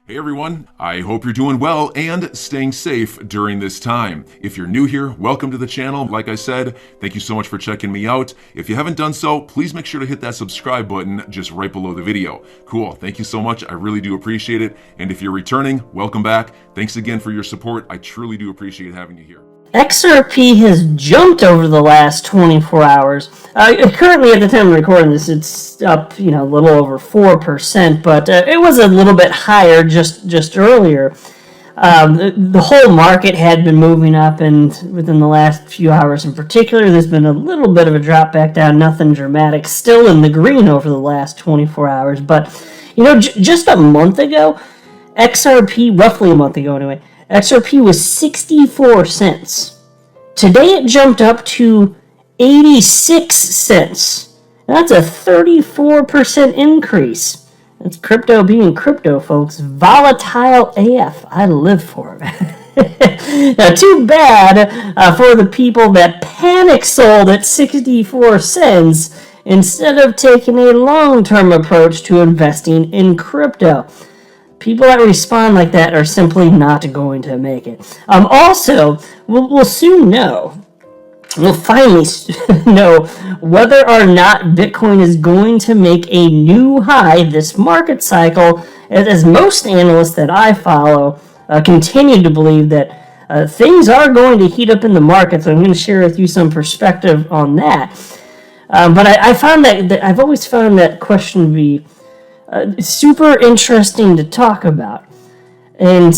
Hey everyone, I hope you're doing well and staying safe during this time. If you're new here, welcome to the channel. Like I said, thank you so much for checking me out. If you haven't done so, please make sure to hit that subscribe button just right below the video. Cool, thank you so much. I really do appreciate it. And if you're returning, welcome back. Thanks again for your support. I truly do appreciate having you here. XRP has jumped over the last 24 hours. Currently, at the time of recording this, it's up, a little over 4%, but it was a little bit higher just earlier. The whole market had been moving up, and within the last few hours in particular, there's been a little bit of a drop back down, nothing dramatic, still in the green over the last 24 hours. But, just a month ago, XRP, roughly a month ago anyway, XRP was 64 cents. Today it jumped up to 86 cents. That's a 34% increase. That's crypto being crypto, folks. Volatile AF. I live for it. Now, too bad for the people that panic sold at 64 cents instead of taking a long-term approach to investing in crypto. People that respond like that are simply not going to make it. Also, we'll soon know. We'll finally know whether or not Bitcoin is going to make a new high this market cycle, as most analysts that I follow continue to believe that things are going to heat up in the market. So I'm going to share with you some perspective on that. But I found that I've always found that question to be super interesting to talk about, and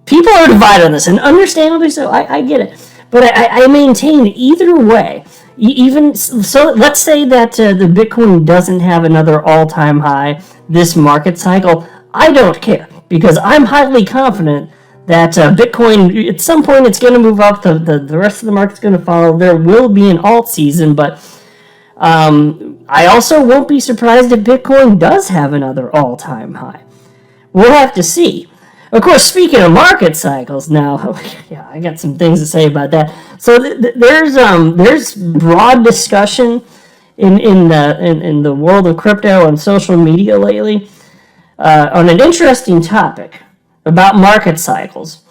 people are divided on this, and understandably so. I get it, but I maintain either way. Even so, let's say that the Bitcoin doesn't have another all-time high this market cycle. I don't care, because I'm highly confident that Bitcoin, at some point, it's going to move up. The rest of the market's going to follow. There will be an alt season, but I also won't be surprised if Bitcoin does have another all-time high. We'll have to see. Of course, speaking of market cycles, now, yeah, I got some things to say about that. So there's broad discussion in the world of crypto and social media lately on an interesting topic about market cycles.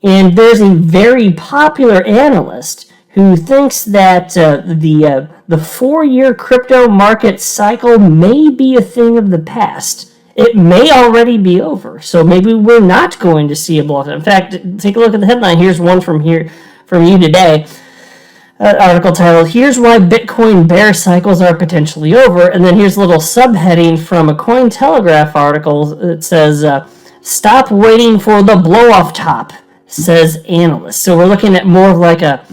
And there's a very popular analyst who thinks that the 4-year crypto market cycle may be a thing of the past. It may already be over, so maybe we're not going to see a blowout. In fact, take a look at the headline. Here's one from you today. Article titled, "Here's Why Bitcoin Bear Cycles Are Potentially Over." And then here's a little subheading from a Cointelegraph article that says, "Stop waiting for the blow-off top," says analysts. So we're looking at more of like a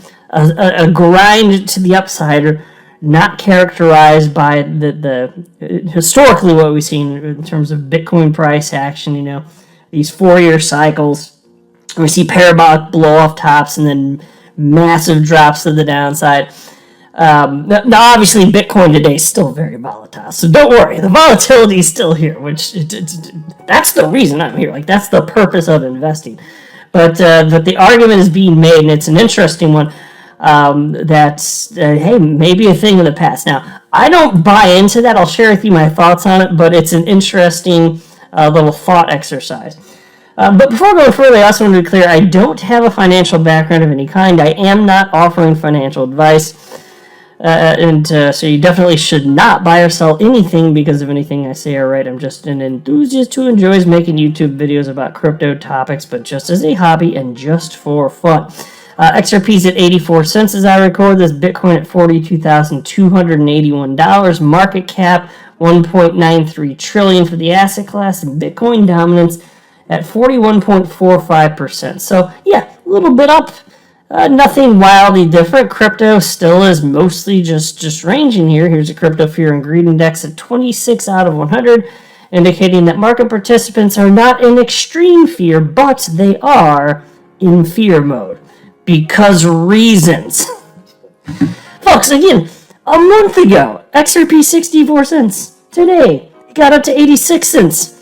grind to the upside, or not characterized by the historically what we've seen in terms of Bitcoin price action. These 4-year cycles, we see parabolic blow-off tops and then massive drops to the downside. Now, obviously, Bitcoin today is still very volatile, so don't worry. The volatility is still here, which that's the reason I'm here. Like, that's the purpose of investing. But the argument is being made, and it's an interesting one. That's hey, maybe a thing of the past. Now, I don't buy into that. I'll share with you my thoughts on it, but it's an interesting little thought exercise. But before going further, I also want to be clear, I don't have a financial background of any kind. I am not offering financial advice, and so you definitely should not buy or sell anything because of anything I say or write. I'm just an enthusiast who enjoys making YouTube videos about crypto topics, but just as a hobby and just for fun. XRP's at 84 cents as I record this. Bitcoin at $42,281. Market cap $1.93 trillion for the asset class, and Bitcoin dominance at 41.45%. So yeah, a little bit up. Nothing wildly different. Crypto still is mostly just ranging here. Here's a crypto fear and greed index at 26 out of 100, indicating that market participants are not in extreme fear, but they are in fear mode. Because reasons. Folks, again, a month ago, XRP 64 cents. Today, it got up to 86 cents.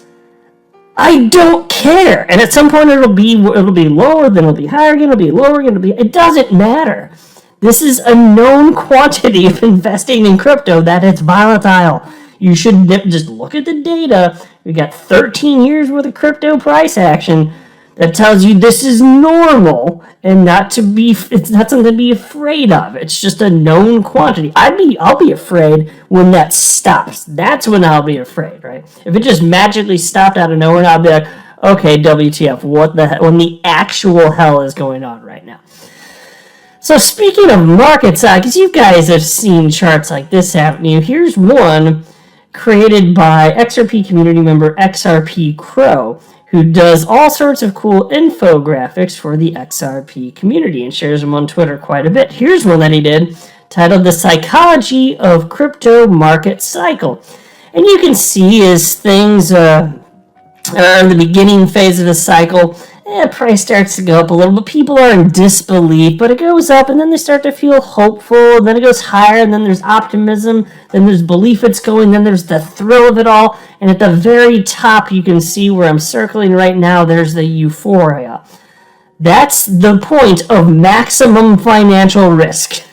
I don't care. And at some point it'll be lower, then it'll be higher again, it'll be lower again, it doesn't matter. This is a known quantity of investing in crypto that it's volatile. You should just look at the data We got 13 years worth of crypto price action that tells you this is normal and it's not something to be afraid of. It's just a known quantity. I'll be afraid when that stops. That's when I'll be afraid, right? If it just magically stopped out of nowhere, I'll be like, okay, WTF, what the hell, when the actual hell is going on right now? So speaking of markets, because you guys have seen charts like this, haven't you? Here's one created by XRP community member XRP Crow, who does all sorts of cool infographics for the XRP community and shares them on Twitter quite a bit. Here's one that he did, titled The Psychology of Crypto Market Cycle. And you can see as things are in the beginning phase of the cycle, price starts to go up a little bit. People are in disbelief, but it goes up, and then they start to feel hopeful, and then it goes higher, and then there's optimism, then there's belief it's going, then there's the thrill of it all, and at the very top, you can see where I'm circling right now, there's the euphoria. That's the point of maximum financial risk.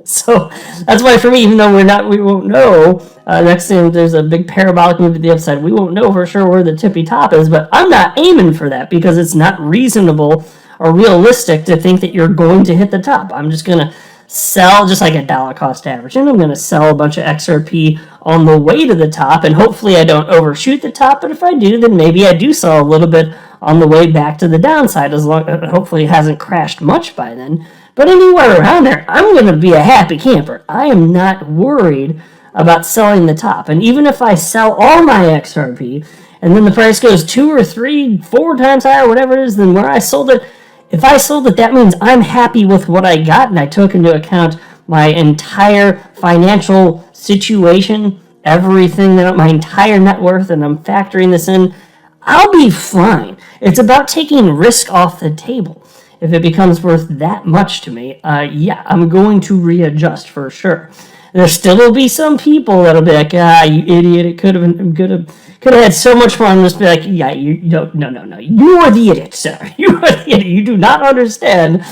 So that's why for me, even though we won't know, next thing there's a big parabolic move to the upside, we won't know for sure where the tippy top is, but I'm not aiming for that because it's not reasonable or realistic to think that you're going to hit the top. I'm just going to sell just like a dollar cost average, and I'm going to sell a bunch of XRP on the way to the top, and hopefully I don't overshoot the top, but if I do, then maybe I do sell a little bit on the way back to the downside, as long hopefully it hasn't crashed much by then. But anywhere around there, I'm going to be a happy camper. I am not worried about selling the top. And even if I sell all my XRP, and then the price goes 2 or 3, 4 times higher, whatever it is, than where I sold it, if I sold it, that means I'm happy with what I got, and I took into account my entire financial situation, everything, my entire net worth, and I'm factoring this in, I'll be fine. It's about taking risk off the table. If it becomes worth that much to me, I'm going to readjust for sure. There still will be some people that'll be like, you idiot, it could have had so much fun. Just be like, no, you are the idiot, sir. You are the idiot. You do not understand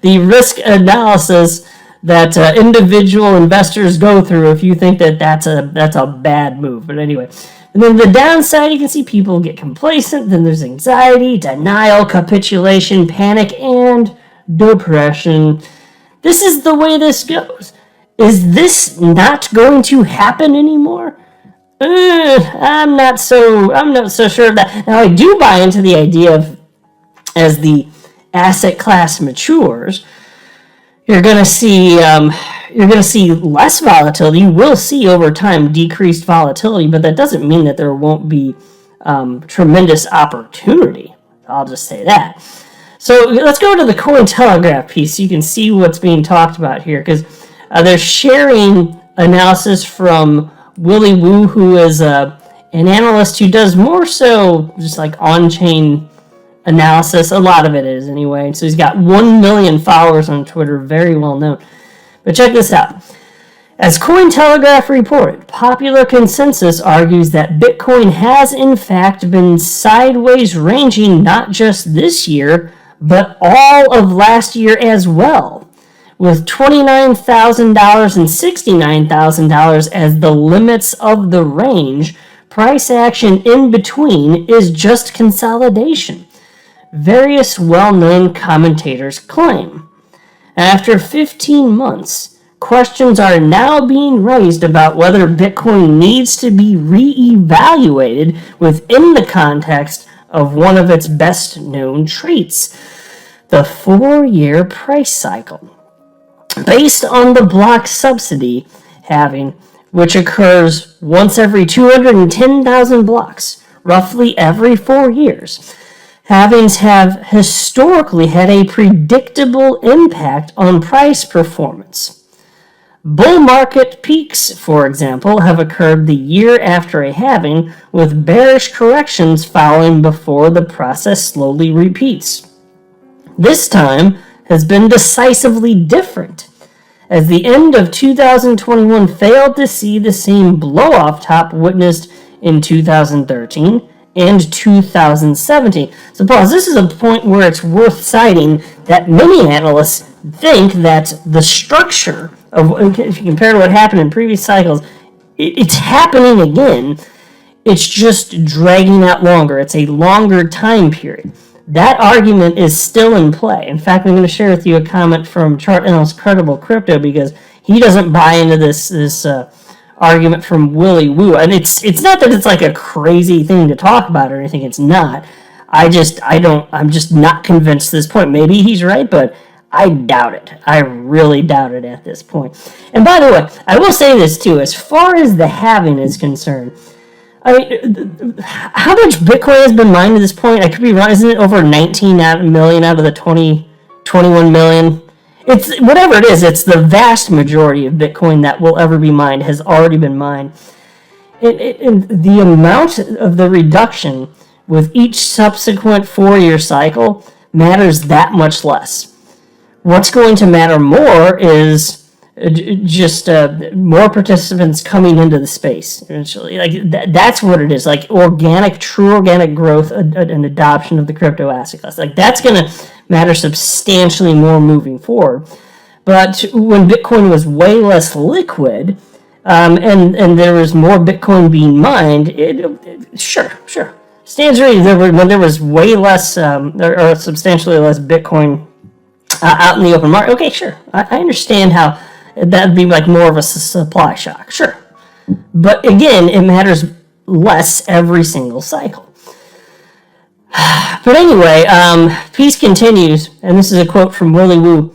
the risk analysis that individual investors go through if you think that that's a bad move. But anyway. And then the downside, you can see people get complacent, then there's anxiety, denial, capitulation, panic, and depression. This is the way this goes. Is this not going to happen anymore? I'm not so sure of that. Now, I do buy into the idea of, as the asset class matures, you're going to see less volatility. You will see over time decreased volatility, but that doesn't mean that there won't be tremendous opportunity. I'll just say that. So let's go to the Cointelegraph piece so you can see what's being talked about here, because they're sharing analysis from Willy Woo, who is an analyst who does more so just like on-chain analysis. A lot of it is anyway. So he's got 1 million followers on Twitter, very well known. But check this out. As Cointelegraph reported, popular consensus argues that Bitcoin has in fact been sideways ranging not just this year, but all of last year as well, with $29,000 and $69,000 as the limits of the range. Price action in between is just consolidation, various well-known commentators claim. After 15 months, questions are now being raised about whether Bitcoin needs to be re-evaluated within the context of one of its best-known traits, the 4-year price cycle. Based on the block subsidy halving, which occurs once every 210,000 blocks, roughly every 4 years, halvings have historically had a predictable impact on price performance. Bull market peaks, for example, have occurred the year after a halving, with bearish corrections following before the process slowly repeats. This time has been decisively different, as the end of 2021 failed to see the same blow-off top witnessed in 2013 and 2017. So pause, this is a point where it's worth citing that many analysts think that the structure of, if you compare to what happened in previous cycles, it's happening again. It's just dragging out longer. It's a longer time period. That argument is still in play. In fact, I'm going to share with you a comment from Chart Analyst Credible Crypto, because he doesn't buy into this argument from Willy Woo. And it's not that it's like a crazy thing to talk about or anything. It's not. I'm just not convinced at this point. Maybe he's right, but I doubt it. I really doubt it at this point. And by the way, I will say this too. As far as the halving is concerned, I mean, how much Bitcoin has been mined to this point? I could be wrong. Isn't it over 19 million out of the 21 million? It's whatever it is. It's the vast majority of Bitcoin that will ever be mined has already been mined. And the amount of the reduction with each subsequent 4-year cycle matters that much less. What's going to matter more is just more participants coming into the space. Eventually, like that's what it is. Like true organic growth and adoption of the crypto asset class. Like that's going to matter substantially more moving forward. But when Bitcoin was way less liquid, and there was more Bitcoin being mined, sure. Stands reason when there was way less or substantially less Bitcoin out in the open market. Okay, sure. I understand how that would be like more of a supply shock. Sure. But again, it matters less every single cycle. But anyway, peace continues, and this is a quote from Willy Woo.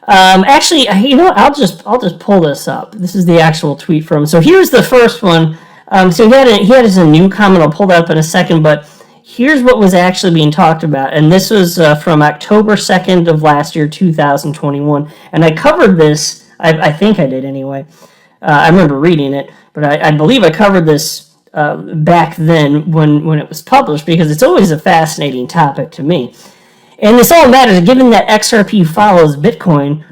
Actually, you know what? I'll just pull this up. This is the actual tweet from him. So here's the first one. So he had a new comment. I'll pull that up in a second, but here's what was actually being talked about. And this was from October 2nd of last year, 2021. And I covered this, I think I did anyway. I remember reading it, but I believe I covered this back then when it was published, because it's always a fascinating topic to me. And this all matters, given that XRP follows Bitcoin.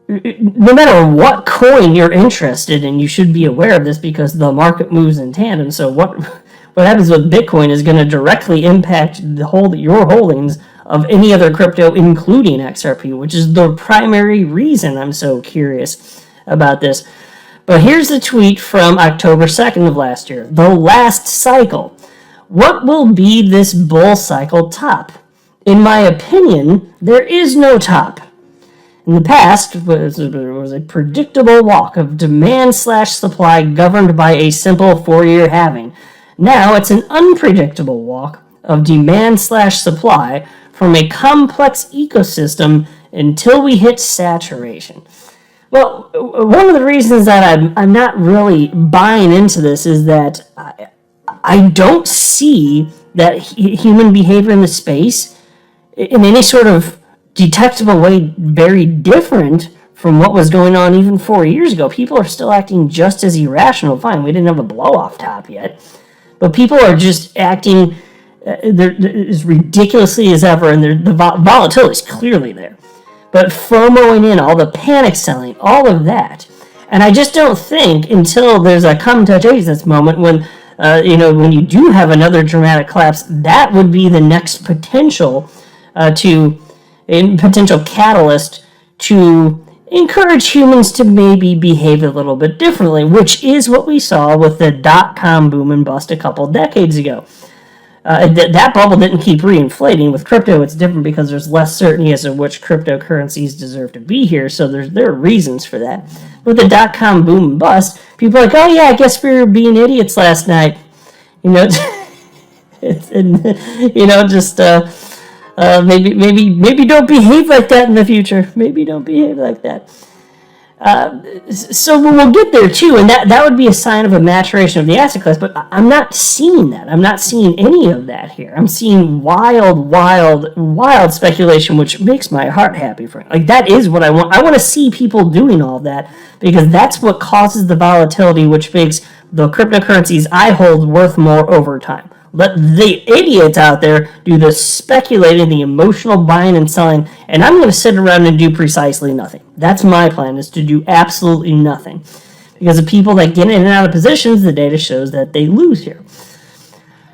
No matter what coin you're interested in, you should be aware of this, because the market moves in tandem. So what happens with Bitcoin is going to directly impact your holdings of any other crypto, including XRP, which is the primary reason I'm so curious about this. But here's the tweet from October 2nd of last year. The last cycle. What will be this bull cycle top? In my opinion, there is no top. In the past, was a predictable walk of demand/supply governed by a simple 4-year halving. Now it's an unpredictable walk of demand/supply from a complex ecosystem until we hit saturation. Well, one of the reasons that I'm not really buying into this is that I don't see that human behavior in the space in any sort of detectable way very different from what was going on even 4 years ago. People are still acting just as irrational. Fine, we didn't have a blow-off top yet, but people are just acting as ridiculously as ever, and the volatility is clearly there. But FOMOing in, all the panic selling, all of that. And I just don't think until there's a come to Jesus moment when you do have another dramatic collapse, that would be the next potential catalyst to encourage humans to maybe behave a little bit differently, which is what we saw with the dot-com boom and bust a couple decades ago. That bubble didn't keep reinflating. With crypto, it's different because there's less certainty as to which cryptocurrencies deserve to be here, so there are reasons for that. With the dot-com boom and bust, people are like, oh yeah, I guess we were being idiots last night. Maybe don't behave like that in the future. Maybe don't behave like that. So we'll get there too, and that would be a sign of a maturation of the asset class, but I'm not seeing that. I'm not seeing any of that here. I'm seeing wild speculation, which makes my heart happy. Like, that is what I want. I want to see people doing all that, because that's what causes the volatility, which makes the cryptocurrencies I hold worth more over time. Let the idiots out there do the speculating, the emotional buying and selling, and I'm going to sit around and do precisely nothing. That's my plan, is to do absolutely nothing. Because the people that get in and out of positions, the data shows that they lose here.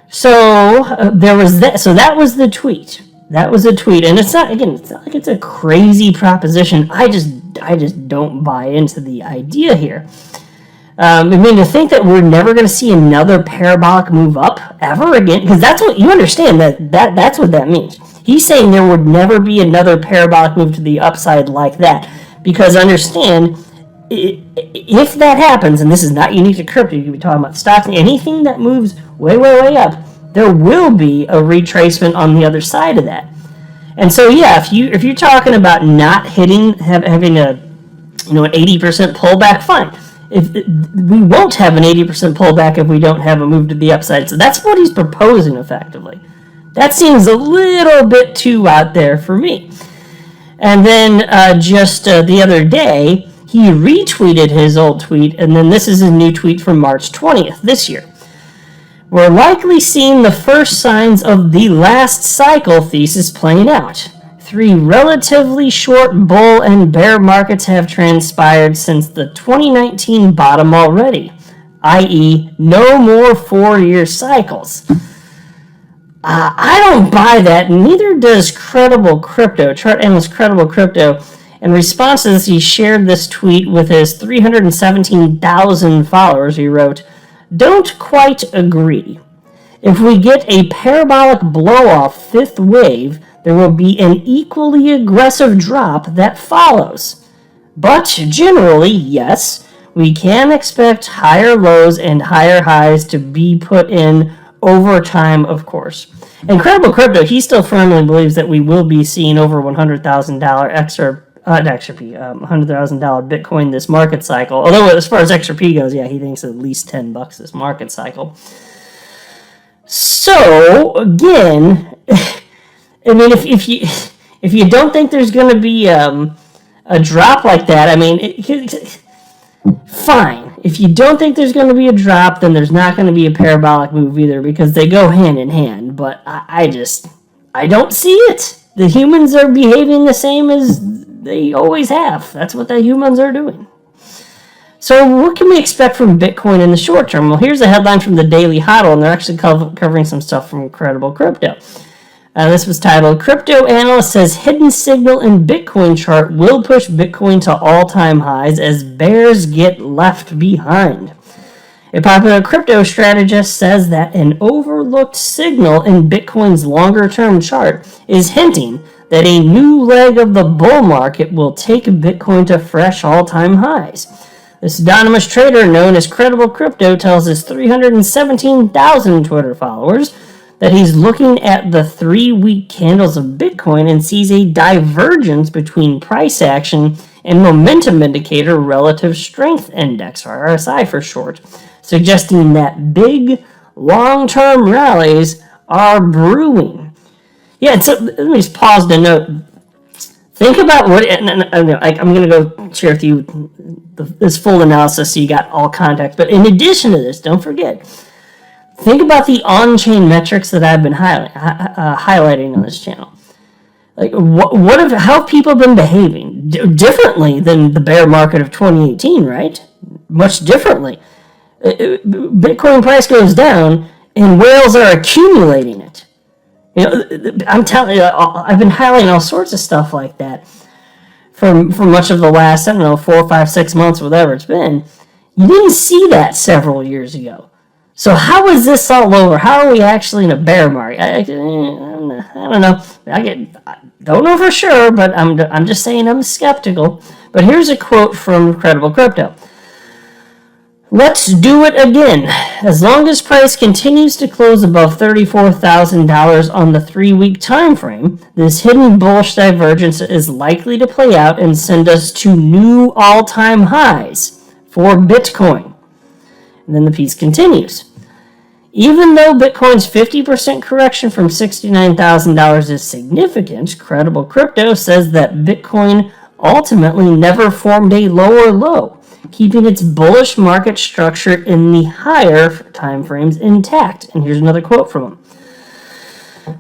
So there was that. So that was the tweet. That was a tweet, and it's not like it's a crazy proposition. I just don't buy into the idea here. I mean, to think that we're never going to see another parabolic move up ever again, because that's what you understand, that's what that means. He's saying there would never be another parabolic move to the upside like that, because understand, if that happens, and this is not unique to crypto, you could be talking about stocks, anything that moves way, way, way up, there will be a retracement on the other side of that. And so, yeah, if you're talking about not having an 80% pullback, fine. We won't have an 80% pullback if we don't have a move to the upside. So that's what he's proposing effectively. That seems a little bit too out there for me. And then just the other day, he retweeted his old tweet, and then this is his new tweet from March 20th this year. We're likely seeing the first signs of the last cycle thesis playing out. 3 relatively short bull and bear markets have transpired since the 2019 bottom already, i.e. no more 4-year cycles. I don't buy that, neither does Credible Crypto, chart analyst Credible Crypto. In response to this, he shared this tweet with his 317,000 followers. He wrote, "Don't quite agree. If we get a parabolic blow-off 5th wave, there will be an equally aggressive drop that follows. But generally, yes, we can expect higher lows and higher highs to be put in over time, of course." Incredible Crypto, he still firmly believes that we will be seeing over $100,000 $100,000 Bitcoin this market cycle. Although as far as XRP goes, yeah, he thinks at least $10 this market cycle. So again, I mean, if you don't think there's going to be a drop like that, I mean, fine. If you don't think there's going to be a drop, then there's not going to be a parabolic move either, because they go hand in hand. But I don't see it. The humans are behaving the same as they always have. That's what the humans are doing. So what can we expect from Bitcoin in the short term? Well, here's a headline from the Daily Hodl, and they're actually covering some stuff from Credible Crypto. This was titled, "Crypto Analyst Says Hidden Signal in Bitcoin Chart Will Push Bitcoin to All-Time Highs as Bears Get Left Behind." A popular crypto strategist says that an overlooked signal in Bitcoin's longer-term chart is hinting that a new leg of the bull market will take Bitcoin to fresh all-time highs. This anonymous trader known as Credible Crypto tells his 317,000 Twitter followers that he's looking at the 3-week candles of Bitcoin and sees a divergence between price action and momentum indicator relative strength index, or RSI for short, suggesting that big long-term rallies are brewing. Yeah, so let me just pause to note. Think about what, I'm going to go share with you this full analysis so you got all context. But in addition to this, don't forget, think about the on-chain metrics that I've been highlighting on this channel. Like, how have people been behaving differently than the bear market of 2018, right? Much differently. Bitcoin price goes down, and whales are accumulating it. You know, I'm telling you, I've been highlighting all sorts of stuff like that for much of the last, 4, 5, 6 months, whatever it's been. You didn't see that several years ago. So how is this all over? How are we actually in a bear market? I don't know. I don't know for sure, but I'm just saying I'm skeptical. But here's a quote from Credible Crypto. "Let's do it again. As long as price continues to close above $34,000 on the 3-week time frame, this hidden bullish divergence is likely to play out and send us to new all-time highs for Bitcoin." And then the piece continues. "Even though Bitcoin's 50% correction from $69,000 is significant, Credible Crypto says that Bitcoin ultimately never formed a lower low, keeping its bullish market structure in the higher time frames intact." And here's another quote from him.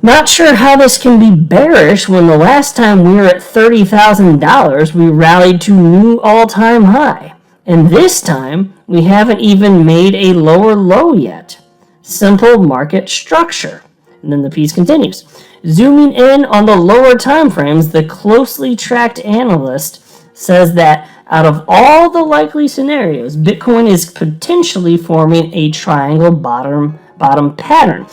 "Not sure how this can be bearish when the last time we were at $30,000, we rallied to new all-time high. And this time, we haven't even made a lower low yet. Simple market structure." And then the piece continues. "Zooming in on the lower time frames, the closely tracked analyst says that out of all the likely scenarios, Bitcoin is potentially forming a triangle bottom pattern.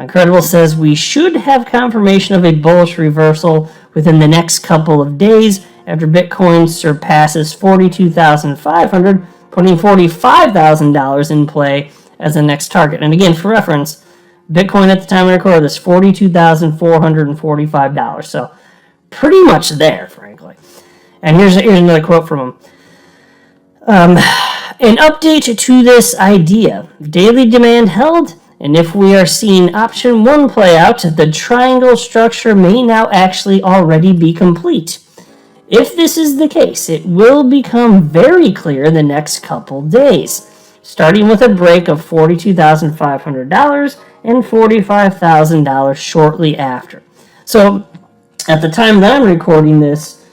Credible says we should have confirmation of a bullish reversal within the next couple of days after Bitcoin surpasses 42,500, putting $45,000 in play as the next target. And again, for reference, Bitcoin at the time I record this, $42,445. So pretty much there, frankly. And here's another quote from him. An update to this idea. Daily demand held, and if we are seeing option 1 play out, the triangle structure may now actually already be complete. If this is the case, it will become very clear in the next couple days, starting with a break of $42,500 and $45,000 shortly after. So at the time that I'm recording this,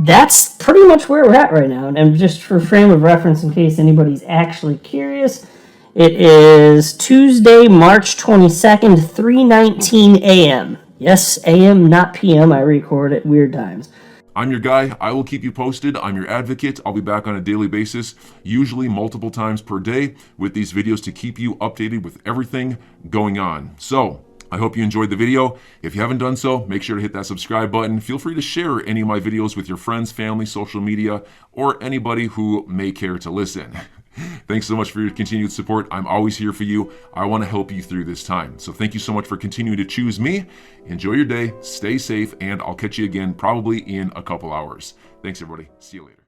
that's pretty much where we're at right now. And just for frame of reference, in case anybody's actually curious, it is Tuesday, March 22nd, 3:19 a.m. Yes, a.m., not p.m. I record at weird times. I'm your guy. I will keep you posted. I'm your advocate. I'll be back on a daily basis, usually multiple times per day, with these videos to keep you updated with everything going on. So I hope you enjoyed the video. If you haven't done so, make sure to hit that subscribe button. Feel free to share any of my videos with your friends, family, social media, or anybody who may care to listen. Thanks so much for your continued support. I'm always here for you. I want to help you through this time. So thank you so much for continuing to choose me. Enjoy your day, stay safe, and I'll catch you again probably in a couple hours. Thanks, everybody. See you later.